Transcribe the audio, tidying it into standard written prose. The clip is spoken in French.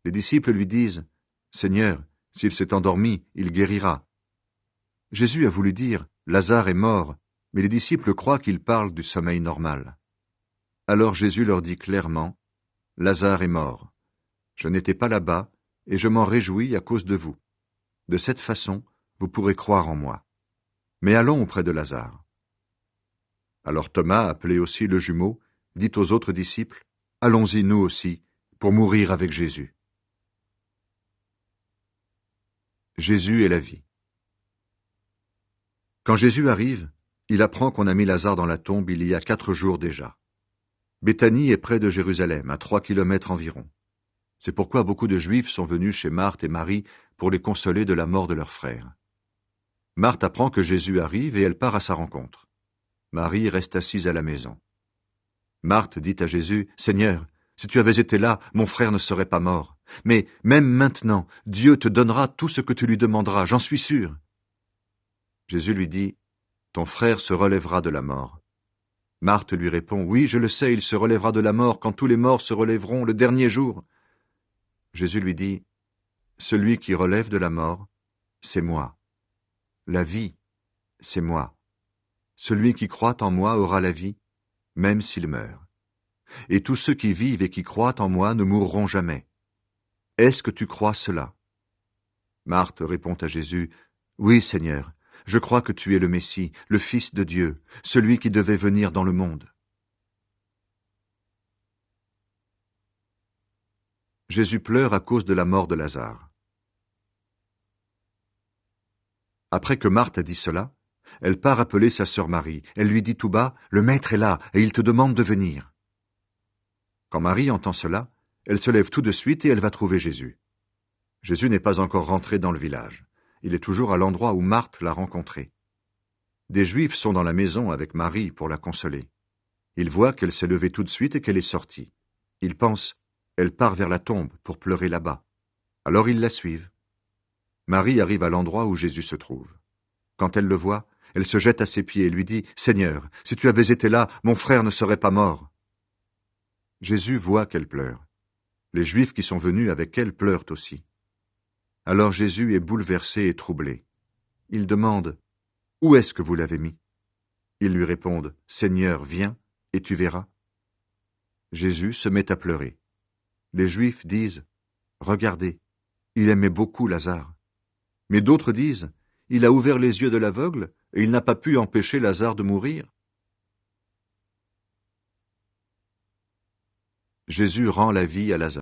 Les disciples lui disent « Seigneur, s'il s'est endormi, il guérira. » Jésus a voulu dire « Lazare est mort », mais les disciples croient qu'il parle du sommeil normal. Alors Jésus leur dit clairement « Lazare est mort. Je n'étais pas là-bas, et je m'en réjouis à cause de vous. De cette façon, vous pourrez croire en moi. Mais allons auprès de Lazare. » Alors Thomas, appelé aussi le jumeau, dit aux autres disciples « Allons-y nous aussi, pour mourir avec Jésus. » Jésus est la vie. Quand Jésus arrive, il apprend qu'on a mis Lazare dans la tombe il y a 4 jours déjà. Béthanie est près de Jérusalem, à 3 kilomètres environ. C'est pourquoi beaucoup de Juifs sont venus chez Marthe et Marie pour les consoler de la mort de leur frère. Marthe apprend que Jésus arrive et elle part à sa rencontre. Marie reste assise à la maison. Marthe dit à Jésus, « Seigneur, si tu avais été là, mon frère ne serait pas mort. Mais même maintenant, Dieu te donnera tout ce que tu lui demanderas, j'en suis sûr. » Jésus lui dit, « Ton frère se relèvera de la mort. » Marthe lui répond, « Oui, je le sais, il se relèvera de la mort quand tous les morts se relèveront le dernier jour. » Jésus lui dit, « Celui qui relève de la mort, c'est moi. La vie, c'est moi. Celui qui croit en moi aura la vie, même s'il meurt. Et tous ceux qui vivent et qui croient en moi ne mourront jamais. Est-ce que tu crois cela? » Marthe répond à Jésus, « Oui, Seigneur, je crois que tu es le Messie, le Fils de Dieu, celui qui devait venir dans le monde. » Jésus pleure à cause de la mort de Lazare. Après que Marthe a dit cela, elle part appeler sa sœur Marie. Elle lui dit tout bas, « Le Maître est là, et il te demande de venir. » Quand Marie entend cela, elle se lève tout de suite et elle va trouver Jésus. Jésus n'est pas encore rentré dans le village. Il est toujours à l'endroit où Marthe l'a rencontré. Des Juifs sont dans la maison avec Marie pour la consoler. Ils voient qu'elle s'est levée tout de suite et qu'elle est sortie. Ils pensent, elle part vers la tombe pour pleurer là-bas. Alors ils la suivent. Marie arrive à l'endroit où Jésus se trouve. Quand elle le voit, elle se jette à ses pieds et lui dit, « Seigneur, si tu avais été là, mon frère ne serait pas mort. » Jésus voit qu'elle pleure. Les Juifs qui sont venus avec elle pleurent aussi. Alors Jésus est bouleversé et troublé. Il demande, « Où est-ce que vous l'avez mis ?» Ils lui répondent, « Seigneur, viens, et tu verras. » Jésus se met à pleurer. Les Juifs disent, « Regardez, il aimait beaucoup Lazare. » Mais d'autres disent, « Il a ouvert les yeux de l'aveugle, et il n'a pas pu empêcher Lazare de mourir. » Jésus rend la vie à Lazare.